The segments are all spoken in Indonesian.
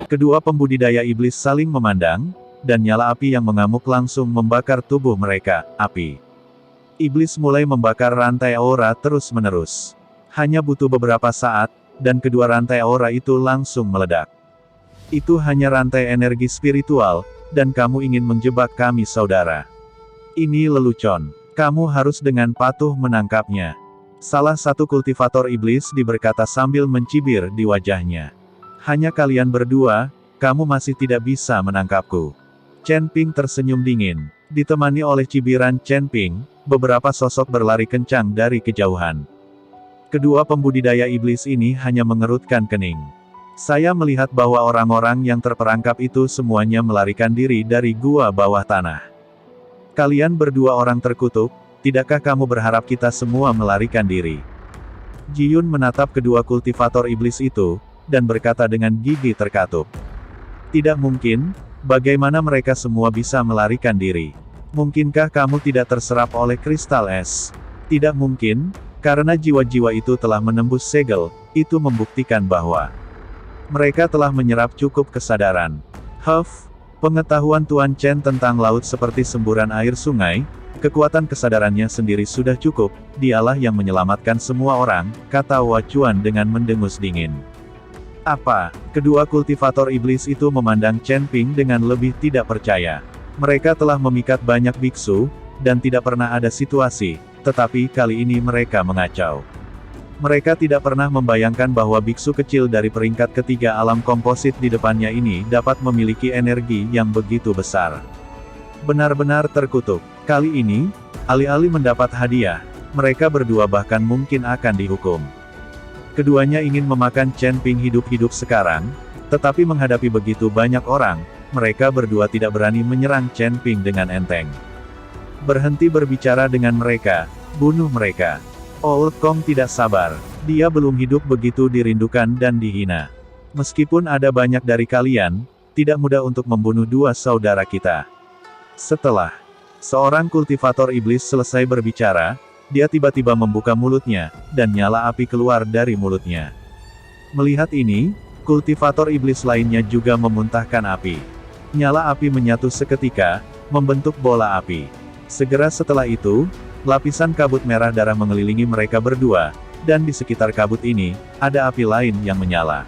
Kedua pembudidaya iblis saling memandang, dan nyala api yang mengamuk langsung membakar tubuh mereka. Api iblis mulai membakar rantai aura terus-menerus. Hanya butuh beberapa saat, dan kedua rantai aura itu langsung meledak. Itu hanya rantai energi spiritual, dan kamu ingin menjebak kami saudara. Ini lelucon. Kamu harus dengan patuh menangkapnya. Salah satu kultivator iblis berkata sambil mencibir di wajahnya. Hanya kalian berdua, kamu masih tidak bisa menangkapku. Chen Ping tersenyum dingin. Ditemani oleh cibiran Chen Ping, beberapa sosok berlari kencang dari kejauhan. Kedua pembudidaya iblis ini hanya mengerutkan kening. Saya melihat bahwa orang-orang yang terperangkap itu semuanya melarikan diri dari gua bawah tanah. Kalian berdua orang terkutuk, tidakkah kamu berharap kita semua melarikan diri? Ji Yun menatap kedua kultivator iblis itu, dan berkata dengan gigi terkatup. Tidak mungkin, bagaimana mereka semua bisa melarikan diri? Mungkinkah kamu tidak terserap oleh kristal es? Tidak mungkin, karena jiwa-jiwa itu telah menembus segel, itu membuktikan bahwa mereka telah menyerap cukup kesadaran. Pengetahuan Tuan Chen tentang laut seperti semburan air sungai, kekuatan kesadarannya sendiri sudah cukup, dialah yang menyelamatkan semua orang, kata Hua Chuan dengan mendengus dingin. Apa? Kedua kultivator iblis itu memandang Chen Ping dengan lebih tidak percaya. Mereka telah memikat banyak biksu, dan tidak pernah ada situasi, tetapi kali ini mereka mengacau. Mereka tidak pernah membayangkan bahwa biksu kecil dari peringkat ketiga alam komposit di depannya ini dapat memiliki energi yang begitu besar. Benar-benar terkutuk. Kali ini, alih-alih mendapat hadiah, mereka berdua bahkan mungkin akan dihukum. Keduanya ingin memakan Chen Ping hidup-hidup sekarang, tetapi menghadapi begitu banyak orang, mereka berdua tidak berani menyerang Chen Ping dengan enteng. Berhenti berbicara dengan mereka, bunuh mereka. Old Kong tidak sabar. Dia belum hidup begitu dirindukan dan dihina. Meskipun ada banyak dari kalian, tidak mudah untuk membunuh dua saudara kita. Setelah seorang kultivator iblis selesai berbicara, dia tiba-tiba membuka mulutnya, dan nyala api keluar dari mulutnya. Melihat ini, kultivator iblis lainnya juga memuntahkan api. Nyala api menyatu seketika, membentuk bola api. Segera setelah itu, lapisan kabut merah darah mengelilingi mereka berdua, dan di sekitar kabut ini, ada api lain yang menyala.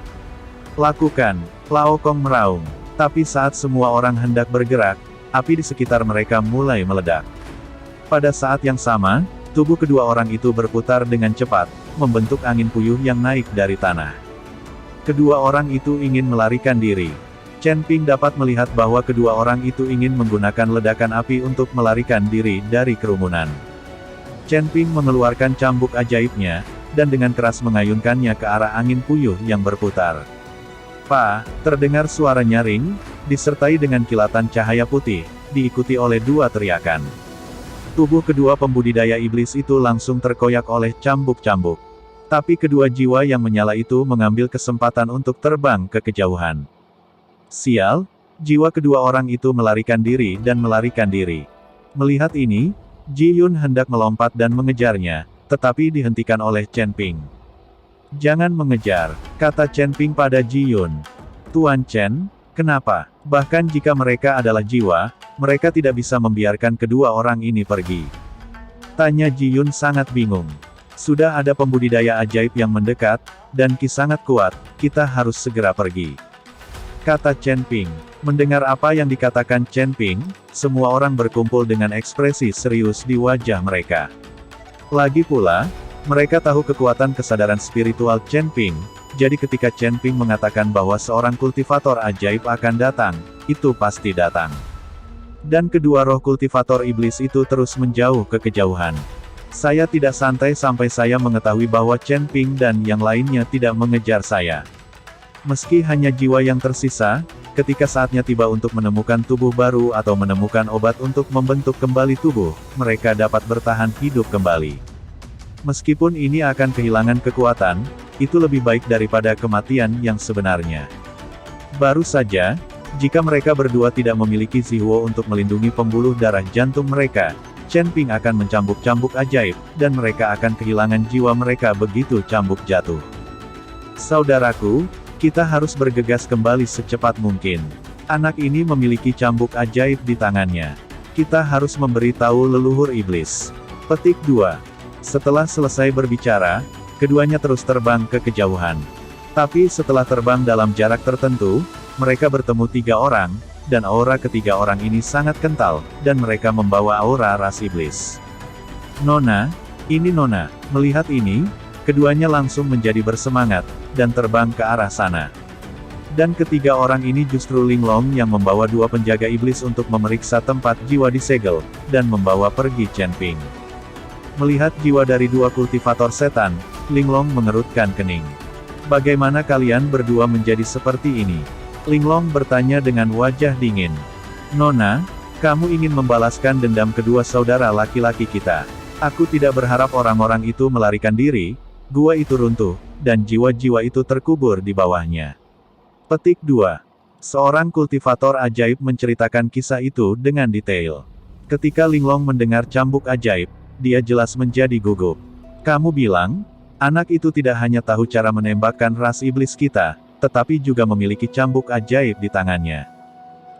Lakukan, Lao Kong meraung. Tapi saat semua orang hendak bergerak, api di sekitar mereka mulai meledak. Pada saat yang sama, tubuh kedua orang itu berputar dengan cepat, membentuk angin puyuh yang naik dari tanah. Kedua orang itu ingin melarikan diri. Chen Ping dapat melihat bahwa kedua orang itu ingin menggunakan ledakan api untuk melarikan diri dari kerumunan. Chen Ping mengeluarkan cambuk ajaibnya, dan dengan keras mengayunkannya ke arah angin puyuh yang berputar. Terdengar suara nyaring, disertai dengan kilatan cahaya putih, diikuti oleh dua teriakan. Tubuh kedua pembudidaya iblis itu langsung terkoyak oleh cambuk-cambuk. Tapi kedua jiwa yang menyala itu mengambil kesempatan untuk terbang ke kejauhan. Sial, jiwa kedua orang itu melarikan diri dan melarikan diri. Melihat ini, Ji Yun hendak melompat dan mengejarnya, tetapi dihentikan oleh Chen Ping. Jangan mengejar, kata Chen Ping pada Ji Yun. Tuan Chen, kenapa? Bahkan jika mereka adalah jiwa, mereka tidak bisa membiarkan kedua orang ini pergi. Tanya Ji Yun sangat bingung. Sudah ada pembudidaya ajaib yang mendekat, dan Ki sangat kuat, kita harus segera pergi. Kata Chen Ping. Mendengar apa yang dikatakan Chen Ping, semua orang berkumpul dengan ekspresi serius di wajah mereka. Lagi pula, mereka tahu kekuatan kesadaran spiritual Chen Ping, jadi ketika Chen Ping mengatakan bahwa seorang kultivator ajaib akan datang, itu pasti datang. Dan kedua roh kultivator iblis itu terus menjauh ke kejauhan. Saya tidak santai sampai saya mengetahui bahwa Chen Ping dan yang lainnya tidak mengejar saya. Meski hanya jiwa yang tersisa, ketika saatnya tiba untuk menemukan tubuh baru atau menemukan obat untuk membentuk kembali tubuh, mereka dapat bertahan hidup kembali. Meskipun ini akan kehilangan kekuatan, itu lebih baik daripada kematian yang sebenarnya. Baru saja, jika mereka berdua tidak memiliki Zihuo untuk melindungi pembuluh darah jantung mereka, Chen Ping akan mencambuk-cambuk ajaib, dan mereka akan kehilangan jiwa mereka begitu cambuk jatuh. Saudaraku, Kita harus bergegas kembali secepat mungkin. Anak ini memiliki cambuk ajaib di tangannya. Kita harus memberitahu leluhur iblis. Petik 2. Setelah selesai berbicara, keduanya terus terbang ke kejauhan. Tapi setelah terbang dalam jarak tertentu, mereka bertemu 3 orang, dan aura ketiga orang ini sangat kental, dan mereka membawa aura ras iblis. Nona, ini Nona. Melihat ini, keduanya langsung menjadi bersemangat, dan terbang ke arah sana. Dan ketiga orang ini justru Linglong yang membawa 2 penjaga iblis untuk memeriksa tempat jiwa disegel, dan membawa pergi Chen Ping. Melihat jiwa dari 2 kultivator setan, Linglong mengerutkan kening. Bagaimana kalian berdua menjadi seperti ini? Linglong bertanya dengan wajah dingin. Nona, kamu ingin membalaskan dendam kedua saudara laki-laki kita. Aku tidak berharap orang-orang itu melarikan diri. Gua itu runtuh, dan jiwa-jiwa itu terkubur di bawahnya. Petik 2. Seorang kultivator ajaib menceritakan kisah itu dengan detail. Ketika Linglong mendengar cambuk ajaib, dia jelas menjadi gugup. Kamu bilang, anak itu tidak hanya tahu cara menembakkan ras iblis kita, tetapi juga memiliki cambuk ajaib di tangannya.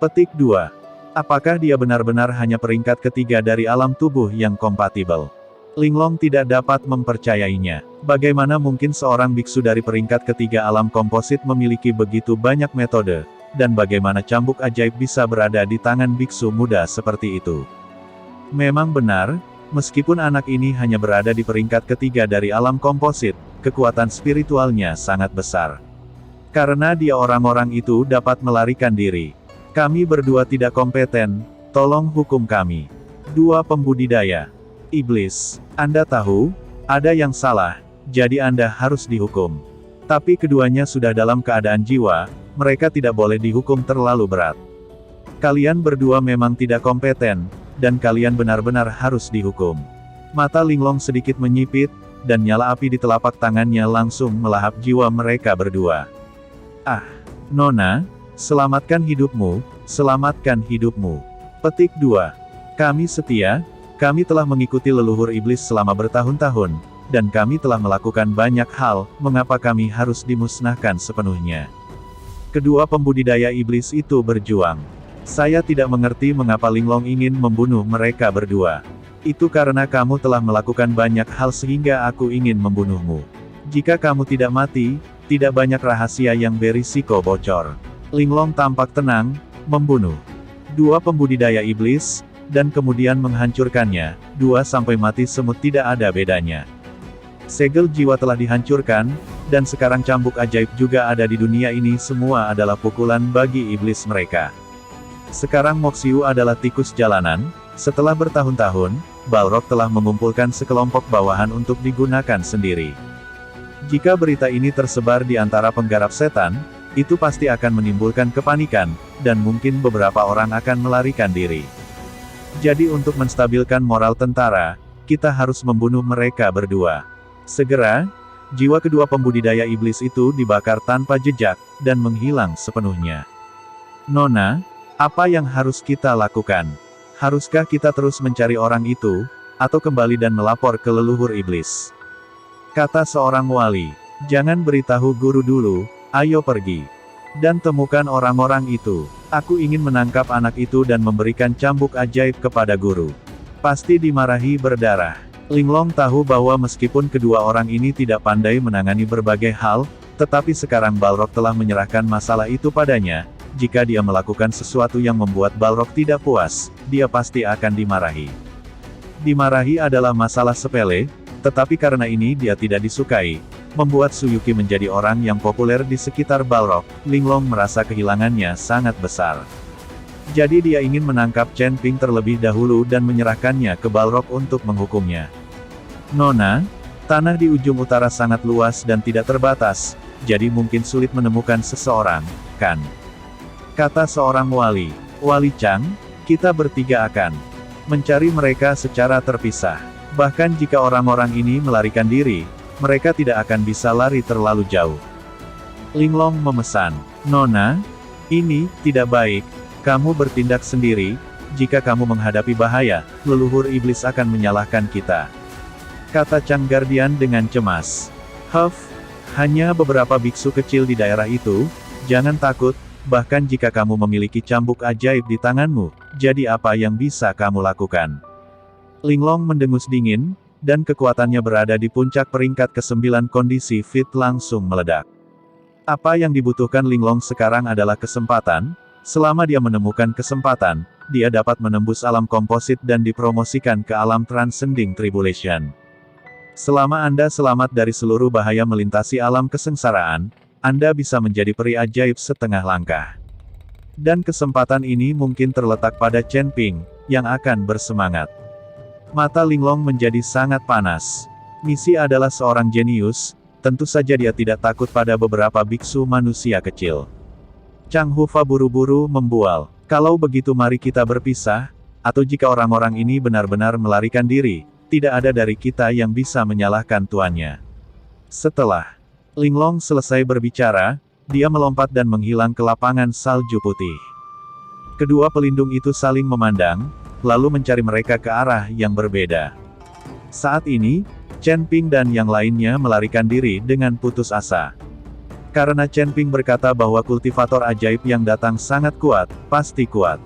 Petik 2. Apakah dia benar-benar hanya peringkat ketiga dari alam tubuh yang kompatibel? Linglong tidak dapat mempercayainya. Bagaimana mungkin seorang biksu dari peringkat ketiga alam komposit memiliki begitu banyak metode, dan bagaimana cambuk ajaib bisa berada di tangan biksu muda seperti itu? Memang benar, meskipun anak ini hanya berada di peringkat ketiga dari alam komposit, kekuatan spiritualnya sangat besar. Karena dia orang-orang itu dapat melarikan diri. Kami berdua tidak kompeten, tolong hukum kami. 2 pembudidaya iblis, Anda tahu, ada yang salah, jadi Anda harus dihukum. Tapi keduanya sudah dalam keadaan jiwa, mereka tidak boleh dihukum terlalu berat. Kalian berdua memang tidak kompeten, dan kalian benar-benar harus dihukum. Mata Linglong sedikit menyipit, dan nyala api di telapak tangannya langsung melahap jiwa mereka berdua. Ah, Nona, selamatkan hidupmu, selamatkan hidupmu. Petik 2. Kami setia. Kami telah mengikuti leluhur iblis selama bertahun-tahun, dan kami telah melakukan banyak hal, mengapa kami harus dimusnahkan sepenuhnya? Kedua pembudidaya iblis itu berjuang. Saya tidak mengerti mengapa Linglong ingin membunuh mereka berdua. Itu karena kamu telah melakukan banyak hal sehingga aku ingin membunuhmu. Jika kamu tidak mati, tidak banyak rahasia yang berisiko bocor. Linglong tampak tenang, membunuh 2 pembudidaya iblis, dan kemudian menghancurkannya, 2 sampai mati semut tidak ada bedanya. Segel jiwa telah dihancurkan, dan sekarang cambuk ajaib juga ada di dunia ini, semua adalah pukulan bagi iblis mereka. Sekarang Moxiu adalah tikus jalanan. Setelah bertahun-tahun, Balrog telah mengumpulkan sekelompok bawahan untuk digunakan sendiri. Jika berita ini tersebar di antara penggarap setan, itu pasti akan menimbulkan kepanikan, dan mungkin beberapa orang akan melarikan diri. Jadi untuk menstabilkan moral tentara, kita harus membunuh mereka berdua. Segera, jiwa kedua pembudidaya iblis itu dibakar tanpa jejak, dan menghilang sepenuhnya. Nona, apa yang harus kita lakukan? Haruskah kita terus mencari orang itu, atau kembali dan melapor ke leluhur iblis? Kata seorang wali, jangan beritahu guru dulu, ayo pergi. Dan temukan orang-orang itu. Aku ingin menangkap anak itu dan memberikan cambuk ajaib kepada guru. Pasti dimarahi berdarah. Linglong tahu bahwa meskipun kedua orang ini tidak pandai menangani berbagai hal, tetapi sekarang Balrog telah menyerahkan masalah itu padanya. Jika dia melakukan sesuatu yang membuat Balrog tidak puas, dia pasti akan dimarahi. Dimarahi adalah masalah sepele, tetapi karena ini dia tidak disukai, membuat Suyuki menjadi orang yang populer di sekitar Balrog. Linglong merasa kehilangannya sangat besar. Jadi dia ingin menangkap Chen Ping terlebih dahulu dan menyerahkannya ke Balrog untuk menghukumnya. Nona, tanah di ujung utara sangat luas dan tidak terbatas, jadi mungkin sulit menemukan seseorang, kan? Kata seorang wali. Wali Chang, kita bertiga akan mencari mereka secara terpisah. Bahkan jika orang-orang ini melarikan diri, mereka tidak akan bisa lari terlalu jauh. Linglong memesan. Nona, ini tidak baik. Kamu bertindak sendiri. Jika kamu menghadapi bahaya, leluhur iblis akan menyalahkan kita. Kata Chang Guardian dengan cemas. Huff, Hanya beberapa biksu kecil di daerah itu, jangan takut, bahkan jika kamu memiliki cambuk ajaib di tanganmu, jadi apa yang bisa kamu lakukan? Linglong mendengus dingin, dan kekuatannya berada di puncak peringkat ke-9 kondisi fit langsung meledak. Apa yang dibutuhkan Linglong sekarang adalah kesempatan. Selama dia menemukan kesempatan, dia dapat menembus alam komposit dan dipromosikan ke alam transcending tribulation. Selama Anda selamat dari seluruh bahaya melintasi alam kesengsaraan, Anda bisa menjadi peri ajaib setengah langkah. Dan kesempatan ini mungkin terletak pada Chen Ping, yang akan bersemangat. Mata Linglong menjadi sangat panas. Misi adalah seorang jenius, tentu saja dia tidak takut pada beberapa biksu manusia kecil. Chang Hufa buru-buru membual. Kalau begitu mari kita berpisah, atau jika orang-orang ini benar-benar melarikan diri, tidak ada dari kita yang bisa menyalahkan tuannya. Setelah Linglong selesai berbicara, dia melompat dan menghilang ke lapangan salju putih. Kedua pelindung itu saling memandang, lalu mencari mereka ke arah yang berbeda. Saat ini, Chen Ping dan yang lainnya melarikan diri dengan putus asa. Karena Chen Ping berkata bahwa kultivator ajaib yang datang sangat kuat, pasti kuat.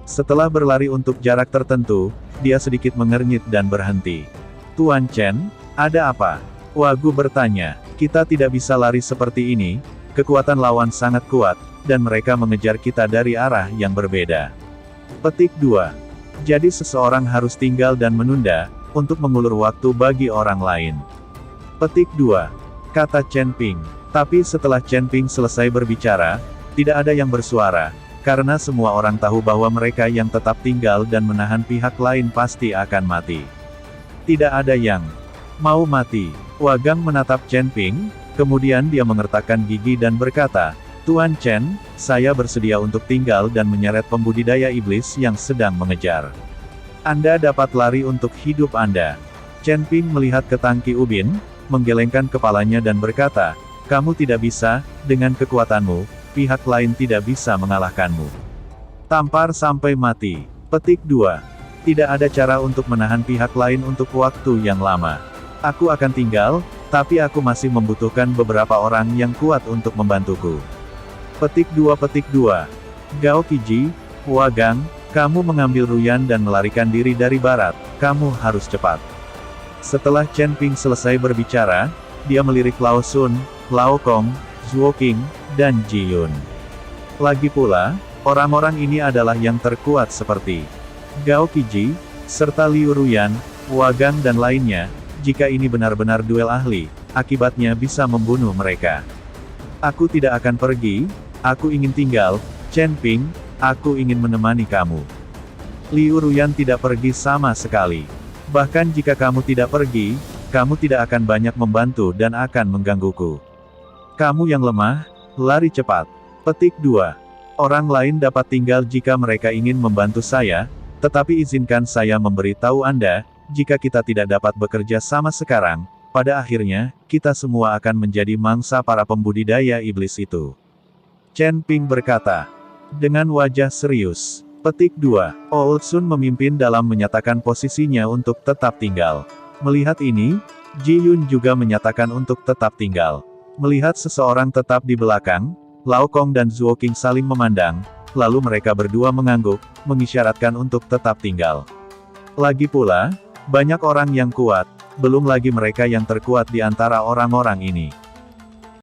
Setelah berlari untuk jarak tertentu, dia sedikit mengernyit dan berhenti. Tuan Chen, ada apa? Wagu bertanya. Kita tidak bisa lari seperti ini, kekuatan lawan sangat kuat, dan mereka mengejar kita dari arah yang berbeda. Petik 2. Jadi seseorang harus tinggal dan menunda, untuk mengulur waktu bagi orang lain. Petik 2. Kata Chen Ping. Tapi setelah Chen Ping selesai berbicara, tidak ada yang bersuara, karena semua orang tahu bahwa mereka yang tetap tinggal dan menahan pihak lain pasti akan mati. Tidak ada yang mau mati. Wagang menatap Chen Ping, kemudian dia mengertakkan gigi dan berkata, Tuan Chen, saya bersedia untuk tinggal dan menyeret pembudidaya iblis yang sedang mengejar. Anda dapat lari untuk hidup Anda. Chen Ping melihat ke tangki ubin, menggelengkan kepalanya dan berkata, kamu tidak bisa, dengan kekuatanmu, pihak lain tidak bisa mengalahkanmu. Tampar sampai mati. Petik 2. Tidak ada cara untuk menahan pihak lain untuk waktu yang lama. Aku akan tinggal, tapi aku masih membutuhkan beberapa orang yang kuat untuk membantuku. Petik 2. Gao Qiji, Wagang, kamu mengambil Ruyan dan melarikan diri dari barat, kamu harus cepat. Setelah Chen Ping selesai berbicara, dia melirik Lao Sun, Lao Kong, Zhuo Qing, dan Ji Yun. Lagi pula, orang-orang ini adalah yang terkuat seperti Gao Qiji, serta Liu Ruyan, Wagang dan lainnya. Jika ini benar-benar duel ahli, akibatnya bisa membunuh mereka. Aku tidak akan pergi, aku ingin tinggal, Chen Ping, aku ingin menemani kamu. Liu Ruyan tidak pergi sama sekali. Bahkan jika kamu tidak pergi, kamu tidak akan banyak membantu dan akan menggangguku. Kamu yang lemah, lari cepat. Petik 2. Orang lain dapat tinggal jika mereka ingin membantu saya, tetapi izinkan saya memberitahu Anda, jika kita tidak dapat bekerja sama sekarang, pada akhirnya, kita semua akan menjadi mangsa para pembudidaya iblis itu. Chen Ping berkata, dengan wajah serius. Petik 2. Old Sun memimpin dalam menyatakan posisinya untuk tetap tinggal. Melihat ini, Ji Yun juga menyatakan untuk tetap tinggal. Melihat seseorang tetap di belakang, Lao Kong dan Zhuo Qing saling memandang, lalu mereka berdua mengangguk, mengisyaratkan untuk tetap tinggal. Lagi pula, banyak orang yang kuat, belum lagi mereka yang terkuat di antara orang-orang ini.